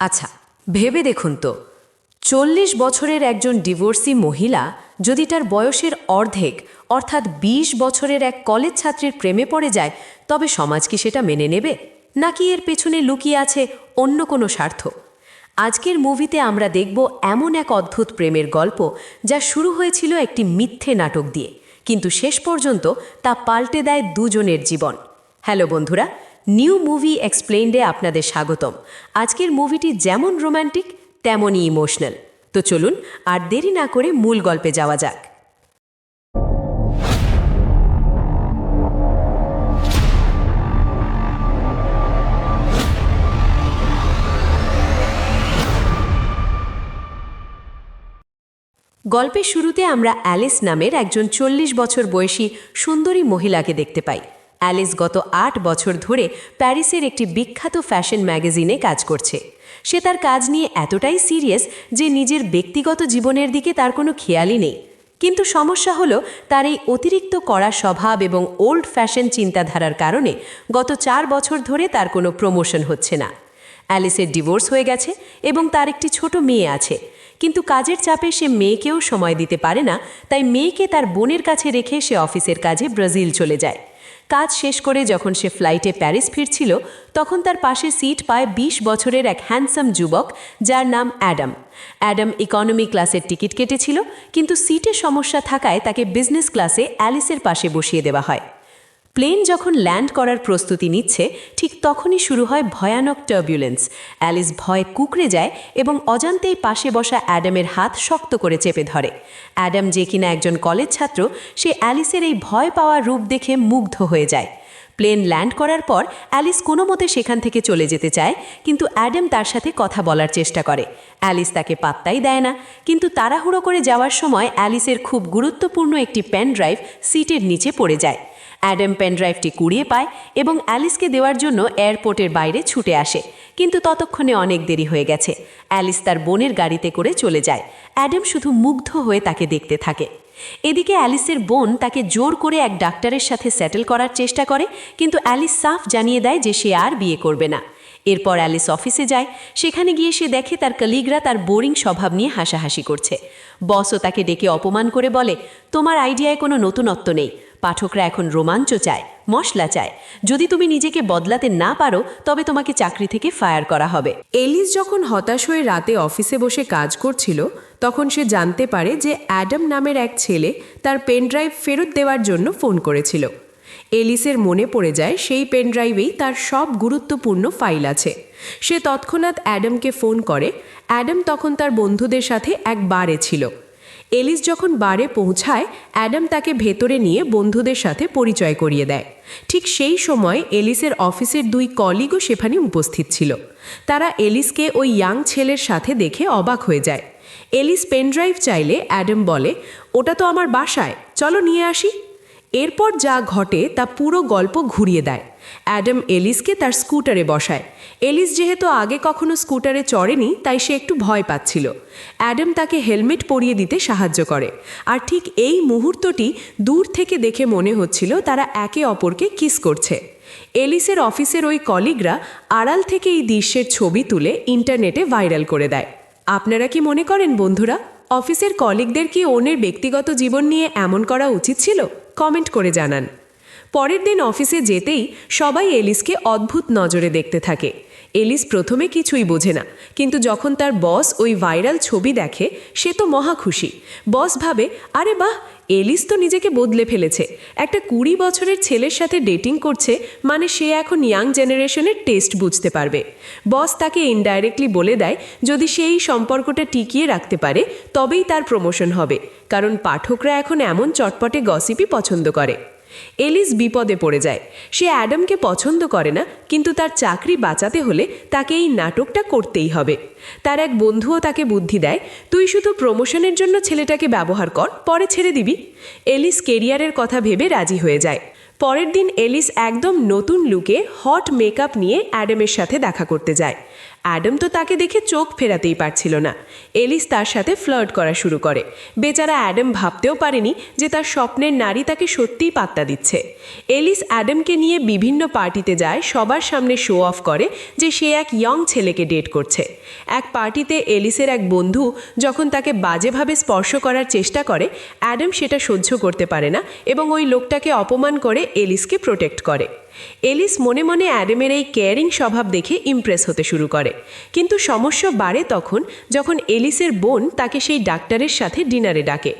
আচ্ছা, ভেবে দেখুন তো ৪০ বছরের একজন ডিভোর্সি মহিলা যদি তার বয়সের অর্ধেক অর্থাৎ ২০ বছরের এক কলেজ ছাত্রীর প্রেমে পড়ে যায়, তবে সমাজ কি সেটা মেনে নেবে, নাকি এর পেছনে লুকিয়ে আছে অন্য কোনো স্বার্থ? আজকের মুভিতে আমরা দেখব এমন এক অদ্ভুত প্রেমের গল্প যা শুরু হয়েছিল একটি মিথ্যে নাটক দিয়ে, কিন্তু শেষ পর্যন্ত তা পাল্টে দেয় দুজনের জীবন। হ্যালো বন্ধুরা, নিউ মুভি এক্সপ্লেইনডে আপনাদের স্বাগতম। আজকের মুভিটি যেমন রোম্যান্টিক তেমনই ইমোশনাল। তো চলুন আর দেরি না করে মূল গল্পে যাওয়া যাক। গল্পের শুরুতে আমরা অ্যালিস নামের একজন ৪০ বছর বয়সী সুন্দরী মহিলাকে দেখতে পাই। অ্যালিস গত ৮ বছর ধরে প্যারিসের একটি বিখ্যাত ফ্যাশন ম্যাগাজিনে কাজ করছে। সে তার কাজ নিয়ে এতটাই সিরিয়াস যে নিজের ব্যক্তিগত জীবনের দিকে তার কোনো খেয়ালই নেই। কিন্তু সমস্যা হলো তার এই অতিরিক্ত কড়া স্বভাব এবং ওল্ড ফ্যাশন চিন্তাধারার কারণে গত ৪ বছর ধরে তার কোনো প্রমোশন হচ্ছে না। অ্যালিসের ডিভোর্স হয়ে গেছে এবং তার একটি ছোট মেয়ে আছে, কিন্তু কাজের চাপে সে মেয়েকেও সময় দিতে পারে না। তাই মেয়েকে তার বোনের কাছে রেখে সে অফিসের কাজে ব্রাজিল চলে যায়। কাজ শেষ করে যখন সে ফ্লাইটে প্যারিস ফিরছিল, তখন তার পাশে সিট পায় ২০ বছরের এক হ্যান্ডসাম যুবক যার নাম অ্যাডাম। অ্যাডাম ইকোনমি ক্লাসের টিকিট কেটেছিল, কিন্তু সিটে সমস্যা থাকায় তাকে বিজনেস ক্লাসে অ্যালিসের পাশে বসিয়ে দেওয়া হয়। প্লেন যখন ল্যান্ড করার প্রস্তুতি নিচ্ছে, ঠিক তখনই শুরু হয় ভয়ানক টার্বুলেন্স। অ্যালিস ভয়ে কুঁকড়ে যায় এবং অজান্তেই পাশে বসা অ্যাডামের হাত শক্ত করে চেপে ধরে। অ্যাডাম, যে কিনা একজন কলেজ ছাত্র, সে অ্যালিসের এই ভয় পাওয়ার রূপ দেখে মুগ্ধ হয়ে যায়। প্লেন ল্যান্ড করার পর অ্যালিস কোনো মতে সেখান থেকে চলে যেতে চায়, কিন্তু অ্যাডাম তার সাথে কথা বলার চেষ্টা করে। অ্যালিস তাকে পাত্তাই দেয় না, কিন্তু তাড়াহুড়ো করে যাওয়ার সময় অ্যালিসের খুব গুরুত্বপূর্ণ একটি পেন ড্রাইভ সিটের নিচে পড়ে যায়। অ্যাডাম পেনড্রাইভটি কুড়িয়ে পায় এবং অ্যালিসকে দেওয়ার জন্য এয়ারপোর্টের বাইরে ছুটে আসে, কিন্তু ততক্ষণে অনেক দেরি হয়ে গেছে। অ্যালিস তার বোনের গাড়িতে করে চলে যায়। অ্যাডাম শুধু মুগ্ধ হয়ে তাকে দেখতে থাকে। এদিকে অ্যালিসের বোন তাকে জোর করে এক ডাক্তারের সাথে সেটেল করার চেষ্টা করে, কিন্তু অ্যালিস সাফ জানিয়ে দেয় যে সে আর বিয়ে করবে না। এরপর অ্যালিস অফিসে যায়। সেখানে গিয়ে সে দেখে তার কলিগরা তার বোরিং স্বভাব নিয়ে হাসাহাসি করছে। বসও তাকে ডেকে অপমান করে বলে, তোমার আইডিয়ায় কোনো নতুনত্ব নেই, পাঠকরা এখন রোমাঞ্চ চায়, মশলা চায়। যদি তুমি নিজেকে বদলাতে না পারো, তবে তোমাকে চাকরি থেকে ফায়ার করা হবে। এলিস যখন হতাশ হয়ে রাতে অফিসে বসে কাজ করছিল, তখন সে জানতে পারে যে অ্যাডাম নামের এক ছেলে তার পেনড্রাইভ ফেরত দেওয়ার জন্য ফোন করেছিল। এলিসের মনে পড়ে যায় সেই পেনড্রাইভেই তার সব গুরুত্বপূর্ণ ফাইল আছে। সে তৎক্ষণাৎ অ্যাডামকে ফোন করে। অ্যাডাম তখন তার বন্ধুদের সাথে এক বারে ছিল। এলিস যখন বারে পৌঁছায়, অ্যাডাম তাকে ভেতরে নিয়ে বন্ধুদের সাথে পরিচয় করিয়ে দেয়। ঠিক সেই সময় এলিসের অফিসের 2 কলিগও সেখানে উপস্থিত ছিল। তারা এলিসকে ওই ইয়াং ছেলের সাথে দেখে অবাক হয়ে যায়। এলিস পেনড্রাইভ চাইলে অ্যাডাম বলে, ওটা তো আমার বাসায়, চলো নিয়ে আসি। এরপর যা ঘটে তা পুরো গল্প ঘুরিয়ে দেয়। অ্যাডাম এলিসকে তার স্কুটারে বসায়। এলিস যেহেতু আগে কখনো স্কুটারে চড়েনি, তাই সে একটু ভয় পাচ্ছিল। অ্যাডাম তাকে হেলমেট পরিয়ে দিতে সাহায্য করে। আর ঠিক এই মুহূর্তটি দূর থেকে দেখে মনে হচ্ছিল তারা একে অপরকে কিস করছে। এলিসের অফিসের ওই কলিগরা আড়াল থেকে এই দৃশ্যের ছবি তুলে ইন্টারনেটে ভাইরাল করে দেয়। আপনারা কি মনে করেন বন্ধুরা, অফিসের কলিগদের কি ওনের ব্যক্তিগত জীবন নিয়ে এমন করা উচিত ছিল? কমেন্ট করে জানান। পরের দিন অফিসে যেতেই সবাই এলিসকে অদ্ভুত নজরে দেখতে থাকে। এলিস প্রথমে কিছুই বোঝে না, কিন্তু যখন তার বস ওই ভাইরাল ছবি দেখে, সে তো মহা খুশি। বস ভাবে, আরে বাহ, এলিস তো নিজেকে বদলে ফেলেছে। একটা 20 বছরের ছেলের সাথে ডেটিং করছে, মানে সে এখন ইয়াং জেনারেশনের টেস্ট বুঝতে পারবে। বস তাকে ইনডাইরেক্টলি বলে দেয় যদি সে এই সম্পর্কটা টিকিয়ে রাখতে পারে, তবেই তার প্রমোশন হবে, কারণ পাঠকরা এখন এমন চটপটে গসিপই পছন্দ করে। এলিস বিপদে পড়ে যায়। সে অ্যাডামকে পছন্দ করে না, কিন্তু তার চাকরি বাঁচাতে হলে তাকে এই নাটকটা করতেই হবে। তার এক বন্ধুও তাকে বুদ্ধি দেয়, তুই শুধু প্রমোশনের জন্য ছেলেটাকে ব্যবহার কর, পরে ছেড়ে দিবি। এলিস কেরিয়ারের কথা ভেবে রাজি হয়ে যায়। পরের দিন এলিস একদম নতুন লুকে হট মেকআপ নিয়ে অ্যাডামের সাথে দেখা করতে যায়। অ্যাডাম তো তাকে দেখে চোখ ফেরাতেই পারছিল না। এলিস তার সাথে ফ্লার্ট করা শুরু করে। বেচারা অ্যাডাম ভাবতেও পারেনি যে তার স্বপ্নের নারী তাকে সত্যিই পাত্তা দিচ্ছে। এলিস অ্যাডামকে নিয়ে বিভিন্ন পার্টিতে যায়, সবার সামনে শো অফ করে যে সে এক ইয়ং ছেলেকে ডেট করছে। এক পার্টিতে এলিসের এক বন্ধু যখন তাকে বাজেভাবে স্পর্শ করার চেষ্টা করে, অ্যাডাম সেটা সহ্য করতে পারে না এবং ওই লোকটাকে অপমান করে এলিসকে প্রোটেক্ট করে। এলিস মনে মনে অ্যাডামের এই কেয়ারিং স্বভাব দেখে ইমপ্রেস হতে শুরু করে। কিন্তু সমস্যা বাড়ে তখন যখন এলিসের বোন তাকে সেই ডাক্তারের সাথে ডিনারে ডাকে।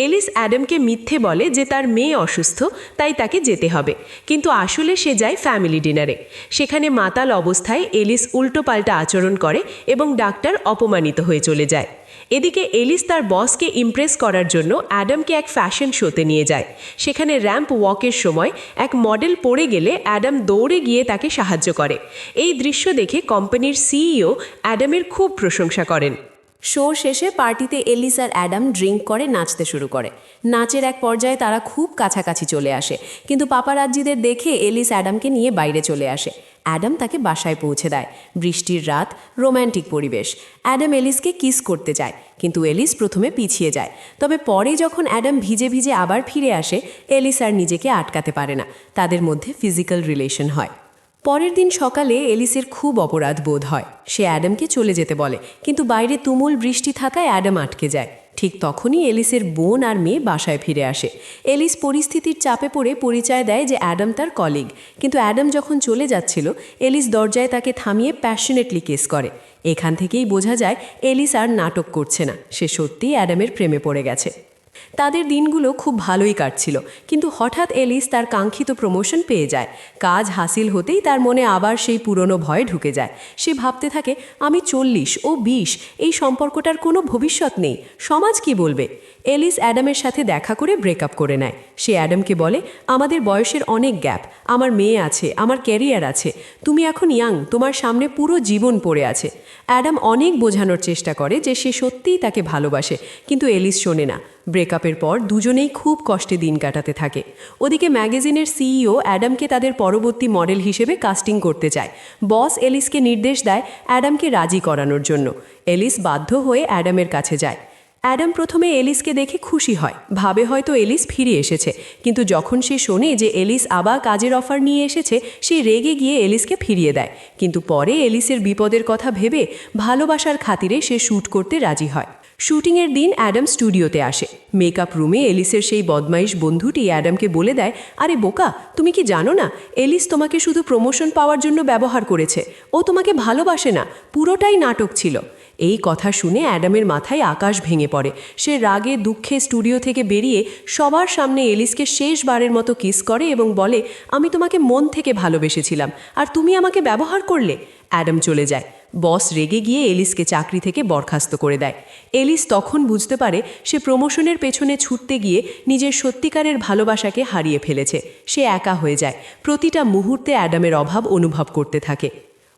এলিস অ্যাডামকে মিথ্যে বলে যে তার মেয়ে অসুস্থ, তাই তাকে যেতে হবে, কিন্তু আসলে সে যায় ফ্যামিলি ডিনারে। সেখানে মাতাল অবস্থায় এলিস উল্টোপাল্টা আচরণ করে এবং ডাক্তার অপমানিত হয়ে চলে যায়। এদিকে এলিস তার বসকে ইমপ্রেস করার জন্য অ্যাডামকে এক ফ্যাশন শোতে নিয়ে যায়। সেখানে র্যাম্প ওয়াকের সময় এক মডেল পড়ে গেলে অ্যাডাম দৌড়ে গিয়ে তাকে সাহায্য করে। এই দৃশ্য দেখে কোম্পানির সিইও অ্যাডামের খুব প্রশংসা করেন। শো শেষে পার্টিতে এলিস আর অ্যাডাম ড্রিঙ্ক করে নাচতে শুরু করে। নাচের এক পর্যায়ে তারা খুব কাছাকাছি চলে আসে, কিন্তু পাপারাজ্জিদের দেখে এলিস অ্যাডামকে নিয়ে বাইরে চলে আসে। অ্যাডাম তাকে বাসায় পৌঁছে দেয়। বৃষ্টির রাত, রোম্যান্টিক পরিবেশ। অ্যাডাম এলিসকে কিস করতে যায়, কিন্তু এলিস প্রথমে পিছিয়ে যায়। তবে পরে যখন অ্যাডাম ভিজে ভিজে আবার ফিরে আসে, এলিস আর নিজেকে আটকাতে পারে না। তাদের মধ্যে ফিজিক্যাল রিলেশন হয়। পরের দিন সকালে এলিসের খুব অপরাধ বোধ হয়। সে অ্যাডামকে চলে যেতে বলে, কিন্তু বাইরে তুমুল বৃষ্টি থাকায় অ্যাডাম আটকে যায়। ঠিক তখনই এলিসের বোন আর মেয়ে বাসায় ফিরে আসে। এলিস পরিস্থিতির চাপে পড়ে পরিচয় দেয় যে অ্যাডাম তার কলিগ, কিন্তু অ্যাডাম যখন চলে যাচ্ছিল, এলিস দরজায় তাকে থামিয়ে প্যাশনেটলি কিস করে। এখান থেকেই বোঝা যায় এলিস আর নাটক করছে না, সে সত্যিই অ্যাডামের প্রেমে পড়ে গেছে। তাদের দিনগুলো খুব ভালোই কাটছিল, কিন্তু হঠাৎ এলিস তার কাঙ্ক্ষিত প্রমোশন পেয়ে যায়। কাজ হাসিল হতেই তার মনে আবার সেই পুরনো ভয় ঢুকে যায়। সে ভাবতে থাকে, আমি 40 ও 20, এই সম্পর্কটার কোনো ভবিষ্যৎ নেই, সমাজ কি বলবে। এলিস অ্যাডামের সাথে দেখা করে ব্রেকআপ করে নেয়। সে অ্যাডামকে বলে, আমাদের বয়সের অনেক গ্যাপ, আমার মেয়ে আছে, আমার ক্যারিয়ার আছে, তুমি এখন ইয়াং, তোমার সামনে পুরো জীবন পড়ে আছে। অ্যাডাম অনেক বোঝানোর চেষ্টা করে যে সে সত্যিই তাকে ভালোবাসে, কিন্তু এলিস শোনে না। ব্রেকআপের পর দুজনেই খুব কষ্টে দিন কাটাতে থাকে। ওদিকে ম্যাগাজিনের সিইও অ্যাডামকে তাদের পরবর্তী মডেল হিসেবে কাস্টিং করতে চায়। বস এলিসকে নির্দেশ দেয় অ্যাডামকে রাজি করানোর জন্য। এলিস বাধ্য হয়ে অ্যাডামের কাছে যায়। অ্যাডাম প্রথমে এলিসকে দেখে খুশি হয়, ভাবে হয়তো এলিস ফিরে এসেছে, কিন্তু যখন সে শোনে যে এলিস আবার কাজের অফার নিয়ে এসেছে, সে রেগে গিয়ে এলিসকে ফিরিয়ে দেয়। কিন্তু পরে এলিসের বিপদের কথা ভেবে ভালোবাসার খাতিরে সে শ্যুট করতে রাজি হয়। শুটিংয়ের দিন অ্যাডাম স্টুডিওতে আসে। মেকআপ রুমে এলিসের সেই বদমাইশ বন্ধুটি অ্যাডামকে বলে দেয়, আরে বোকা, তুমি কি জানো না এলিস তোমাকে শুধু প্রমোশন পাওয়ার জন্য ব্যবহার করেছে, ও তোমাকে ভালোবাসে না, পুরোটাই নাটক ছিল। এই কথা শুনে অ্যাডামের মাথায় আকাশ ভেঙে পড়ে। সে রাগে দুঃখে স্টুডিও থেকে বেরিয়ে সবার সামনে এলিসকে শেষবারের মতো কিস করে এবং বলে, আমি তোমাকে মন থেকে ভালোবেসেছিলাম, আর তুমি আমাকে ব্যবহার করলে। অ্যাডাম চলে যায়। বস রেগে গিয়ে এলিসকে চাকরি থেকে বরখাস্ত করে দেয়। এলিস তখন বুঝতে পারে সে প্রমোশনের পেছনে ছুটতে গিয়ে নিজের সত্যিকারের ভালোবাসাকে হারিয়ে ফেলেছে। সে একা হয়ে যায়, প্রতিটা মুহূর্তে অ্যাডামের অভাব অনুভব করতে থাকে।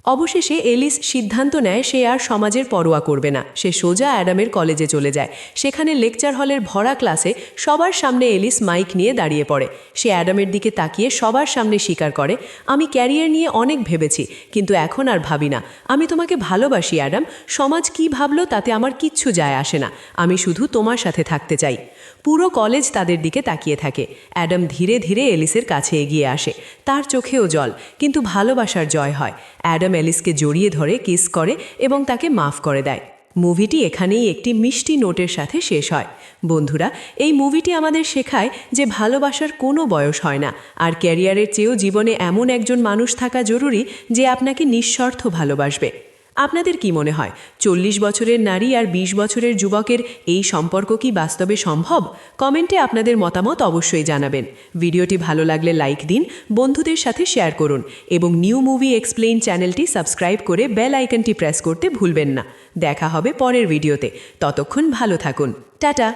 অবশেষে এলিস সিদ্ধান্ত নেয় সে আর সমাজের পরোয়া করবে না। সে সোজা অ্যাডামের কলেজে চলে যায়। সেখানে লেকচার হলের ভরা ক্লাসে সবার সামনে এলিস মাইক নিয়ে দাঁড়িয়ে পড়ে। সে অ্যাডামের দিকে তাকিয়ে সবার সামনে স্বীকার করে, আমি ক্যারিয়ার নিয়ে অনেক ভেবেছি, কিন্তু এখন আর ভাবি না। আমি তোমাকে ভালোবাসি অ্যাডাম, সমাজ কি ভাবলো তাতে আমার কিচ্ছু যায় আসে না, আমি শুধু তোমার সাথে থাকতে চাই। পুরো কলেজ তাদের দিকে তাকিয়ে থাকে। অ্যাডাম ধীরে ধীরে এলিসের কাছে এগিয়ে আসে। তার চোখেও জল, কিন্তু ভালোবাসার জয় হয়। অ্যাডাম এলিসকে জড়িয়ে ধরে কিস করে এবং তাকে মাফ করে দেয়। মুভিটি এখানেই একটি মিষ্টি নোটের সাথে শেষ হয়। বন্ধুরা, এই মুভিটি আমাদের শেখায় যে ভালোবাসার কোনো বয়স হয় না, আর ক্যারিয়ারের চেয়েও জীবনে এমন একজন মানুষ থাকা জরুরি যে আপনাকে নিঃস্বার্থ ভালোবাসবে। আপনাদের কি মনে হয় 40 বছরের নারী আর 20 বছরের যুবকের এই সম্পর্ক কি বাস্তবে সম্ভব? কমেন্টে আপনাদের মতামত অবশ্যই জানাবেন। ভিডিওটি ভালো লাগলে লাইক দিন, বন্ধুদের সাথে শেয়ার করুন এবং নিউ মুভি এক্সপ্লেইন চ্যানেলটি সাবস্ক্রাইব করে বেল আইকনটি প্রেস করতে ভুলবেন না। দেখা হবে পরের ভিডিওতে। ততক্ষণ ভালো থাকুন। টাটা।